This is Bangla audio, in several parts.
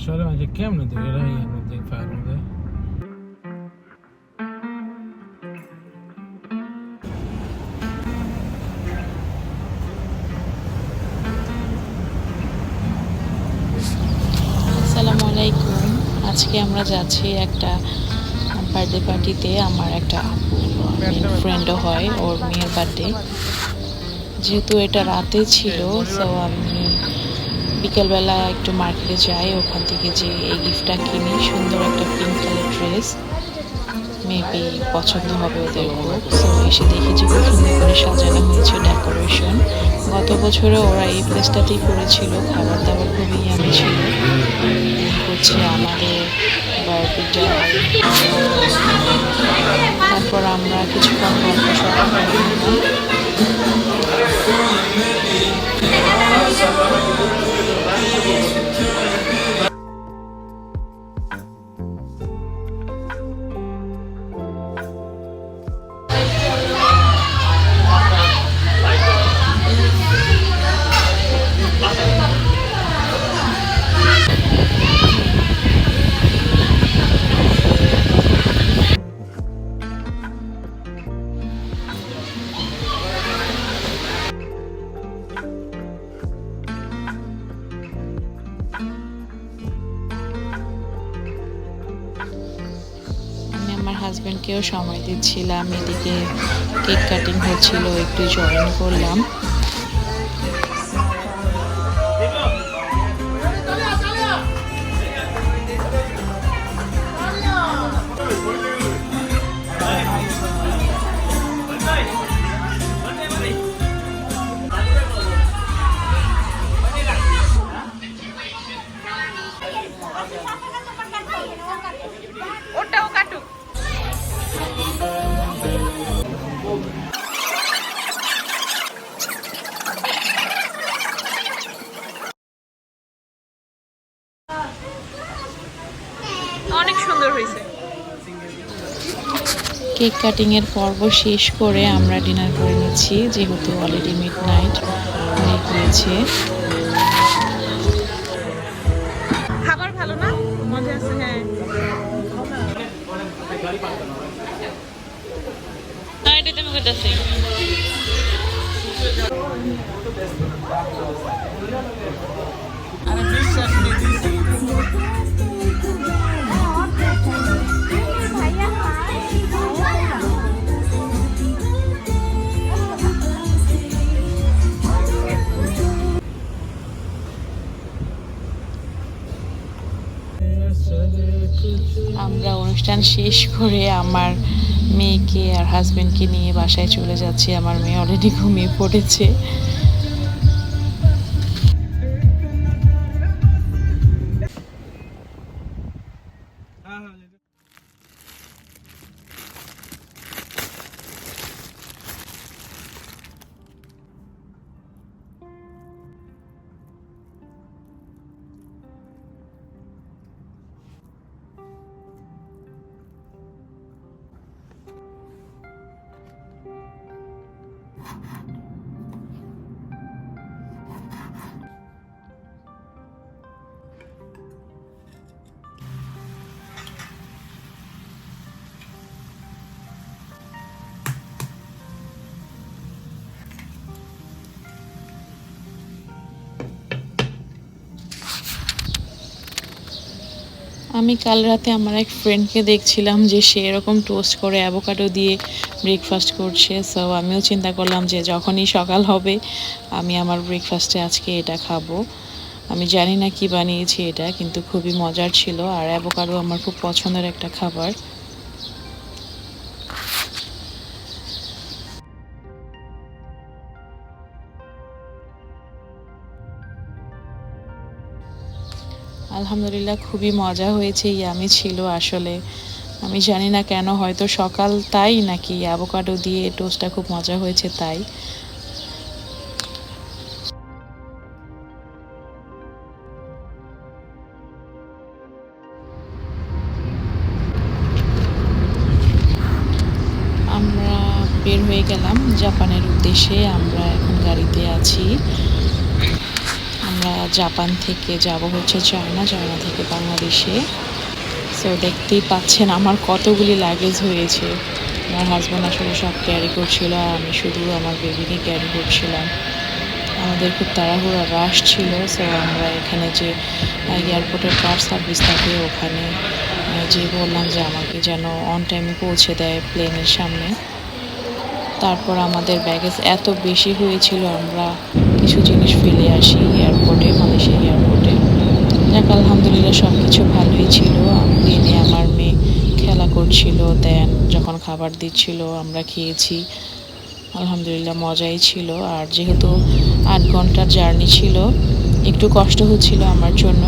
শহরে মানে কেমন তো এরা এর মধ্যে ফায়ার মধ্যে আসসালামু আলাইকুম। আজকে আমরা যাচ্ছি একটা বার্থডে পার্টিতে। আমার একটা ফ্রেন্ডও হয়, ওর মেয়ের বার্থডে। যেহেতু এটা রাতে ছিল, সো আমি বিকেলবেলা একটু মার্কেটে যাই, ওখান থেকে যে এই গিফটটা কিনি। সুন্দর একটা পিঙ্ক কালার ড্রেস, মেবি পছন্দ হবে ওদের খুব। সো এসে দেখি যে খুব সুন্দর করে সাজানো হয়েছে, ডেকোরেশন। গত বছরে ওরা এই প্লেসটাতেই করেছিল, খাবার দাবার খুবই ইয়ামি ছিল। হচ্ছে আমাদের বার্থডেটা। তারপর আমরা কিছুক্ষণ গল্প সল্প করলাম। আমার হাজব্যান্ডকেও সময় দিচ্ছিলাম, এদিকে কেক কাটিং হচ্ছিল, একটু জয়েন করলাম। অনেক সুন্দর হয়েছে। কেক কাটিং এর পর্ব শেষ করে আমরা ডিনার করে নিচ্ছি, যেহেতু অলরেডি মিডনাইট হয়ে গিয়েছে। খাবার ভালো না, মজা আছে। হ্যাঁ, এটা তুমি করতেছি। আমরা অনুষ্ঠান শেষ করে আমার মেয়েকে আর হাজবেন্ডকে নিয়ে বাসায় চলে যাচ্ছি। আমার মেয়ে অলরেডি ঘুমিয়ে পড়েছে। আমি কাল রাতে আমার এক ফ্রেন্ডকে দেখছিলাম যে সে এরকম টোস্ট করে অ্যাভোকাডো দিয়ে ব্রেকফাস্ট করছে। সো আমিও চিন্তা করলাম যে যখনই সকাল হবে আমি আমার ব্রেকফাস্টে আজকে এটা খাবো। আমি জানি না কি বানিয়েছি এটা, কিন্তু খুবই মজার ছিল। আর অ্যাভোকাডো আমার খুব পছন্দের একটা খাবার। আলহামদুলিল্লাহ খুবই মজা হয়েছে, ইয়ামি ছিল আসলে। আমি জানি না কেন, হয়তো সকাল তাই নাকি অ্যাভোকাডো দিয়ে টোস্টটা খুব মজা হয়েছে তাই। আমরা বের হয়ে গেলাম জাপানের উদ্দেশ্যে। আমরা এখন গাড়িতে আছি। আমরা জাপান থেকে যাব হচ্ছে চায়না, চায়না থেকে বাংলাদেশে। সো দেখতেই পাচ্ছেন আমার কতগুলি লাগেজ হয়েছে। আমার হাজব্যান্ড আসলে সব ক্যারি করছিল আর আমি শুধু আমার বেবিকে ক্যারি করছিলাম। আমাদের খুব তাড়াহুড়া রাশ ছিল। সো আমরা এখানে যে এয়ারপোর্টের কার সার্ভিস থাকে ওখানে যে বললাম যে আমাকে যেন অন টাইমে পৌঁছে দেয় প্লেনের সামনে। তারপর আমাদের ব্যাগেজ এত বেশি হয়েছিল, আমরা কিছু জিনিস ফেলে আসি এয়ারপোর্টে, মালয়েশিয়া এয়ারপোর্টে। যাক আলহামদুলিল্লাহ সব কিছু ভালোই ছিল। প্লেনে আমার মেয়ে খেলা করছিল, দেন যখন খাবার দিচ্ছিল আমরা খেয়েছি। আলহামদুলিল্লাহ মজাই ছিল। আর যেহেতু 8 ঘন্টার জার্নি ছিল, একটু কষ্ট হচ্ছিল আমার জন্য।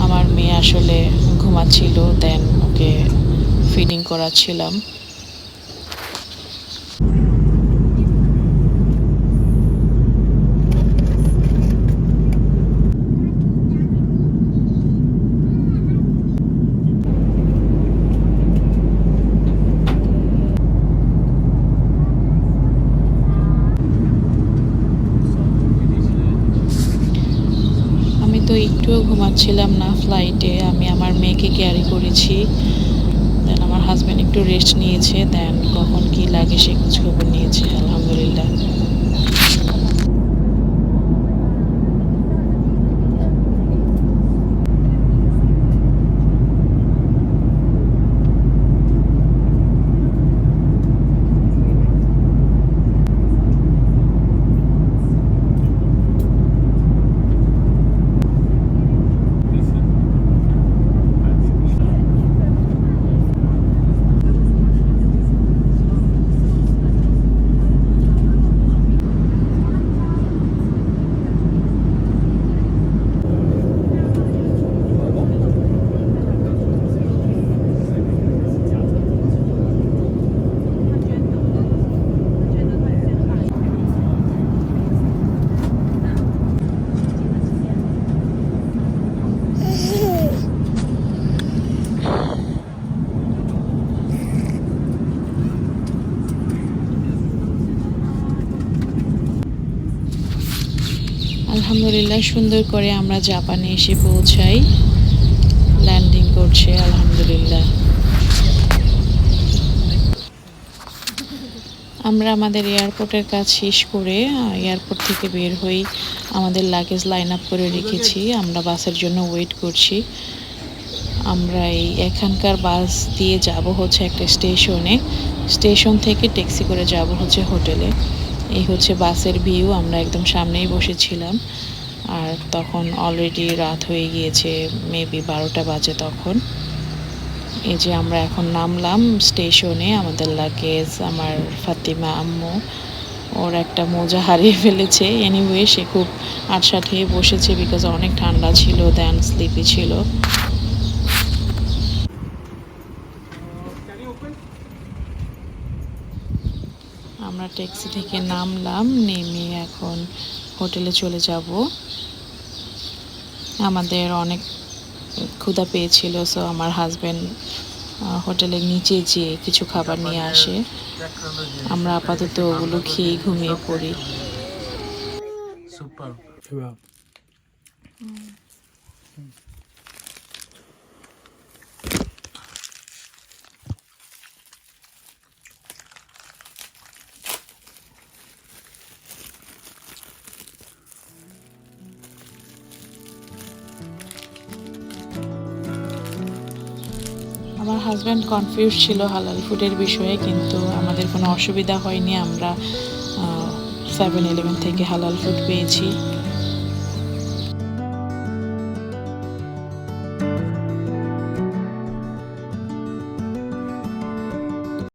আমার মেয়ে আসলে ঘুমাচ্ছিল, দেন ওকে ফিডিং করাচ্ছিলাম। তো একটুও ঘুমাচ্ছিলাম না ফ্লাইটে। আমি আমার মেয়েকে ক্যারি করেছি, দেন আমার হাজব্যান্ড একটু রেস্ট নিয়েছে, দেন কখন কি লাগে সে খোঁজখবর নিয়েছে। আলহামদুলিল্লাহ আলহামদুলিল্লাহ সুন্দর করে আমরা জাপানে এসে পৌঁছাই। ল্যান্ডিং করছে আলহামদুলিল্লাহ। আমরা আমাদের এয়ারপোর্টের কাজ শেষ করে এয়ারপোর্ট থেকে বের হই। আমাদের লাগেজ লাইন আপ করে রেখেছি, আমরা বাসের জন্য ওয়েট করছি। আমরা এখানকার বাস দিয়ে যাব হচ্ছে একটা স্টেশনে, স্টেশন থেকে ট্যাক্সি করে যাব হচ্ছে হোটেলে। এই হচ্ছে বাসের ভিউ। আমরা একদম সামনেই বসেছিলাম, আর তখন অলরেডি রাত হয়ে গিয়েছে, মেবি 12টা বাজে তখন। এই যে আমরা এখন নামলাম স্টেশনে। আমাদের লাগেজ, আমার ফাতিমা আম্মু, ওর একটা মোজা হারিয়ে ফেলেছে। এনিওয়ে সে খুব আটসাট হয়ে বসেছে, বিকজ অনেক ঠান্ডা ছিল, দেন স্লিপি ছিল। আমরা ট্যাক্সি থেকে নামলাম, নেমে এখন হোটেলে চলে যাব। আমাদের অনেক ক্ষুধা পেয়েছিল, সো আমার হাজব্যান্ড হোটেলের নিচে যেয়ে কিছু খাবার নিয়ে আসে। আমরা আপাতত ওগুলো খেয়ে ঘুমিয়ে পড়ি। আমার হাজব্যান্ড কনফিউজ ছিল হালাল ফুডের বিষয়ে, কিন্তু আমাদের কোনো অসুবিধা হয়নি। আমরা 7-11 থেকে হালাল ফুড পেয়েছি।